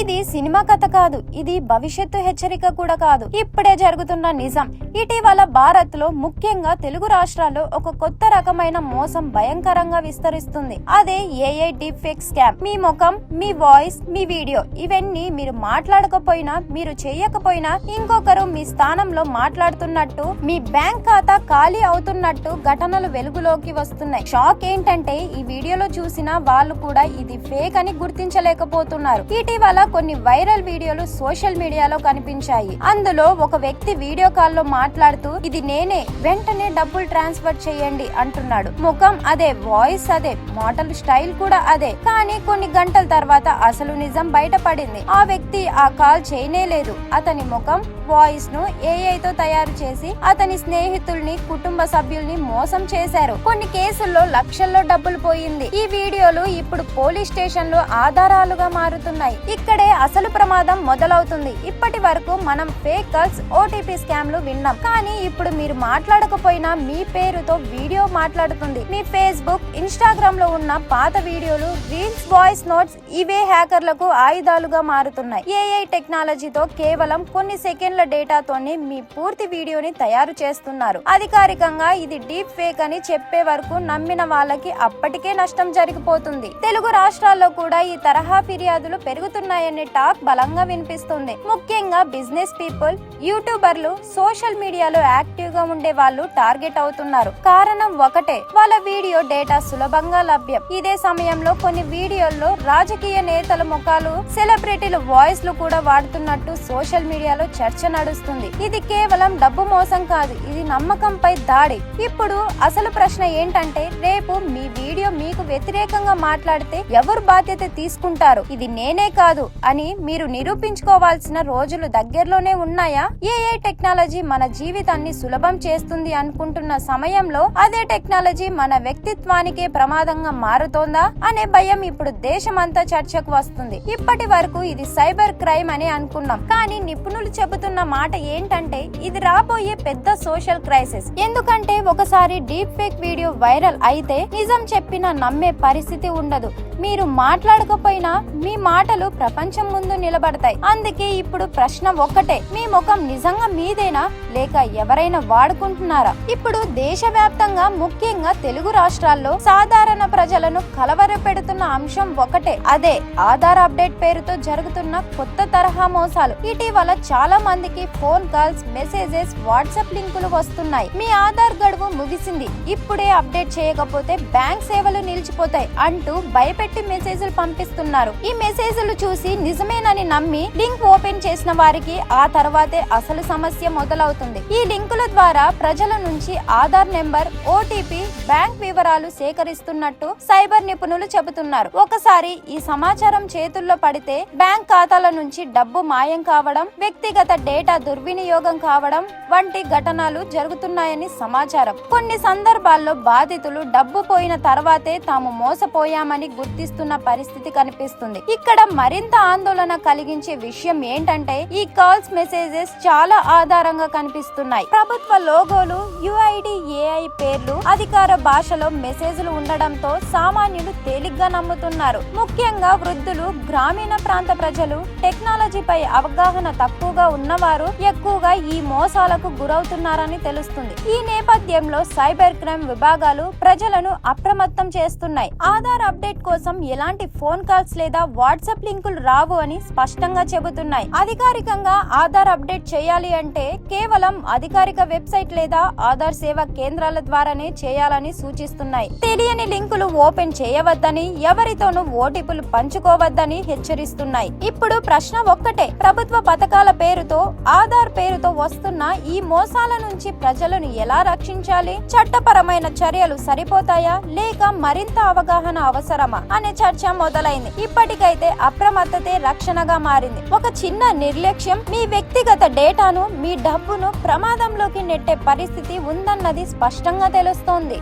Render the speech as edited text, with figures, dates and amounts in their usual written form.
ఇది సినిమా కథ కాదు, ఇది భవిష్యత్తు హెచ్చరిక కూడా కాదు, ఇప్పుడే జరుగుతున్న నిజం. ఇటీవల భారత్ లో ముఖ్యంగా తెలుగు రాష్ట్రాల్లో ఒక కొత్త రకమైన మోసం భయంకరంగా విస్తరిస్తుంది. అదే ఏఐ డీప్ ఫేక్ స్కామ్. మీ ముఖం, మీ వాయిస్, మీ వీడియో ఇవన్నీ మీరు మాట్లాడకపోయినా, మీరు చేయకపోయినా ఇంకొకరు మీ స్థానంలో మాట్లాడుతున్నట్టు, మీ బ్యాంక్ ఖాతా ఖాళీ అవుతున్నట్టు ఘటనలు వెలుగులోకి వస్తున్నాయి. షాక్ ఏంటంటే ఈ వీడియోలో చూసిన వాళ్ళు కూడా ఇది ఫేక్ అని గుర్తించలేకపోతున్నారు. ఇటీవల కొన్ని వైరల్ వీడియోలు సోషల్ మీడియాలో కనిపించాయి. అందులో ఒక వ్యక్తి వీడియో కాల్ లో మాట్లాడుతూ ఇది నేనే, వెంటనే డబ్బులు ట్రాన్స్ఫర్ చేయండి అంటున్నాడు. ముఖం అదే, వాయిస్ అదే, మాటలు స్టైల్ కూడా అదే. కానీ కొన్ని గంటల తర్వాత అసలు నిజం బయటపడింది. ఆ వ్యక్తి ఆ కాల్ చేయనేలేదు. అతని ముఖం, వాయిస్ ను ఏఐ తో తయారు చేసి అతని స్నేహితుల్ని, కుటుంబ సభ్యుల్ని మోసం చేశారు. కొన్ని కేసుల్లో లక్షల్లో డబ్బులు పోయింది. ఈ వీడియోలు ఇప్పుడు పోలీస్ స్టేషన్ లో ఆధారాలుగా మారుతున్నాయి. ఇక్కడే అసలు ప్రమాదం మొదలవుతుంది. ఇప్పటి వరకు మనం ఫేక్ కాల్స్, ఓటీపీ స్కామ్లు విన్నాం. కానీ ఇప్పుడు మీరు మాట్లాడకపోయినా మీ పేరుతో వీడియో మాట్లాడుతుంది. మీ ఫేస్బుక్, ఇన్స్టాగ్రామ్ లో ఉన్న పాత వీడియోలు, రీల్స్, వాయిస్ నోట్స్ ఇవే హ్యాకర్లకు ఆయుధాలుగా మారుతున్నాయి. ఏఐ టెక్నాలజీతో కేవలం కొన్ని సెకండ్ల డేటాతోనే మీ పూర్తి వీడియోని తయారు చేస్తున్నారు. అధికారికంగా ఇది డీప్ ఫేక్ అని చెప్పే వరకు నమ్మిన వాళ్ళకి అప్పటికే నష్టం జరిగిపోతుంది. తెలుగు రాష్ట్రాల్లో కూడా ఈ తరహా ఫిర్యాదులు పెరుగుతున్నాయనే టాక్ బలంగా వినిపిస్తుంది. ముఖ్యంగా బిజినెస్ పీపుల్, యూట్యూబర్లు, సోషల్ మీడియాలో యాక్టివ్ గా ఉండే వాళ్ళు టార్గెట్ అవుతున్నారు. కారణం ఒకటే, వాళ్ళ వీడియో డేటా సులభంగా లభ్యం. ఇదే సమయంలో కొన్ని వీడియోల్లో రాజకీయ నేతల ముఖాలు, సెలబ్రిటీల వాయిస్ లు కూడా వాడుతున్నట్టు సోషల్ మీడియాలో చర్చ నడుస్తుంది. ఇది కేవలం డబ్బు మోసం కాదు, ఇది నమ్మకంపై దాడి. ఇప్పుడు అసలు ప్రశ్న ఏంటంటే, రేపు మీ వీడియో మీకు వ్యతిరేకంగా మాట్లాడితే ఎవరు బాధ్యత తీసుకుంటారు? ఇది నేనే కాదు అని మీరు నిరూపించుకోవాల్సిన రోజులు దగ్గరలోనే ఉన్నాయా? ఏఐ టెక్నాలజీ మన జీవితాన్ని సులభం చేస్తుంది అనుకుంటున్న సమయంలో అదే టెక్నాలజీ మన వ్యక్తిత్వానికే ప్రమాదంగా మారుతోందా అనే భయం ఇప్పుడు దేశమంతా చర్చకు వస్తుంది. ఇప్పటి వరకు ఇది సైబర్ క్రైమ్ అని అనుకున్నాం. కానీ నిపుణులు చెబుతున్న మాట ఏంటంటే ఇది రాబోయే పెద్ద సోషల్ క్రైసిస్. ఎందుకంటే ఒకసారి డీప్ ఫేక్ వీడియో వైరల్ అయితే నిజం చెప్పినా నమ్మే పరిస్థితి ఉండదు. మీరు మాట్లాడకపోయినా మీ మాటలు ప్రపంచం ముందు నిలబడతాయి. అందుకే ఇప్పుడు ప్రశ్న ఒక్కటే, మీ ముఖం నిజంగా మీదేనా లేక ఎవరైనా వాడుకుంటున్నారా? ఇప్పుడు దేశవ్యాప్తంగా, ముఖ్యంగా తెలుగు రాష్ట్రాల్లో సాధారణ ప్రజలను కలవరపెడుతున్న అంశం ఒకటే, అదే ఆధార్ అప్డేట్ పేరుతో జరుగుతున్న కొత్త తరహా మోసాలు. ఇటీవల చాలా మందికి ఫోన్ కాల్స్, మెసేజెస్, వాట్సాప్ లింకులు వస్తున్నాయి. మీ ఆధార్ గడువు ముగిసింది, ఇప్పుడే అప్డేట్ చేయకపోతే బ్యాంక్ సేవలు నిలిచిపోతాయి అంటూ భయపెట్టి మెసేజ్లు పంపిస్తున్నారు. ఈ మెసేజ్లు చూసి నిజమేనని నమ్మి లింక్ ఓపెన్ చేసిన వారికి ఆ తర్వాతే అసలు సమస్య మొదలవుతుంది. ఈ లింకుల ద్వారా ప్రజల నుంచి ఆధార్ నెంబర్, ఓటీపీ, బ్యాంక్ వివరాలు సేకరిస్తున్నట్టు సైబర్ నిపుణులు చెబుతున్నారు. ఒకసారి ఈ సమాచారం చేతుల్లో పడితే బ్యాంక్ ఖాతాల నుంచి డబ్బు మాయం కావడం, వ్యక్తిగత డేటా దుర్వినియోగం కావడం వంటి ఘటనలు జరుగుతున్నాయని సమాచారం. కొన్ని సందర్భాల్లో బాధితులు డబ్బు పోయిన తర్వాతే తాము మోసపోయామని గుర్తిస్తున్న పరిస్థితి కనిపిస్తుంది. ఇక్కడ మరింత ఆందోళన కలిగించే విషయం ఏంటంటే ఈ కాల్స్, మెసేజెస్ చాలా ఆధారంగా కనిపిస్తున్నాయి. ప్రభుత్వ లోగోలు, యుఐడి, ఏఐ పేర్లు, అధికార భాషలో మెసేజ్లు ఉండడంతో సామాన్యులు తేలిగ్గా నమ్ముతున్నారు. ముఖ్యంగా వృద్ధులు, గ్రామీణ ప్రాంత ప్రజలు, టెక్నాలజీపై అవగాహన తక్కువగా ఉన్నవారు ఎక్కువగా ఈ మోసాలకు గురవుతున్నారని తెలుస్తుంది. ఈ నేపథ్యంలో సైబర్ క్రైమ్ విభాగాలు ప్రజలను అప్రమత్తం చేస్తున్నాయి. ఆధార్ అప్డేట్ కోసం ఎలాంటి ఫోన్ కాల్స్ లేదా వాట్సాప్ లింకులు రావు అని స్పష్టంగా చెబుతున్నాయి. అధికారికంగా ఆధార్ అప్డేట్ చేయాలి అంటే కేవలం అధికారిక వెబ్సైట్ లేదా ఆధార్ సేవా కేంద్రాల ద్వారానే చేయాలని సూచిస్తున్నాయి. తెలియని లింకులు ఓపెన్ చేయవద్దని, ఎవరితోనూ ఓటీపీలు పంచుకోవద్దని హెచ్చరిస్తున్నాయి. ఇప్పుడు ప్రశ్న ఒక్కటే, ప్రభుత్వ పథకాల పేరుతో, ఆధార్ పేరుతో వస్తున్న ఈ మోసాల నుంచి ప్రజలను ఎలా రక్షించాలి? చట్టపరమైన చర్యలు సరిపోతాయా లేక మరింత అవగాహన అవసరమా అనే చర్చ మొదలైంది. ఇప్పటికైతే అప్రమత్తతే రక్షణగా మారింది. ఒక చిన్న నిర్లక్ష్యం మీ వ్యక్తిగత డేటాను, మీ డబ్బును ప్రమాదంలోకి నెట్టే పరిస్థితి ఉందన్నది స్పష్టంగా తెలుస్తోంది.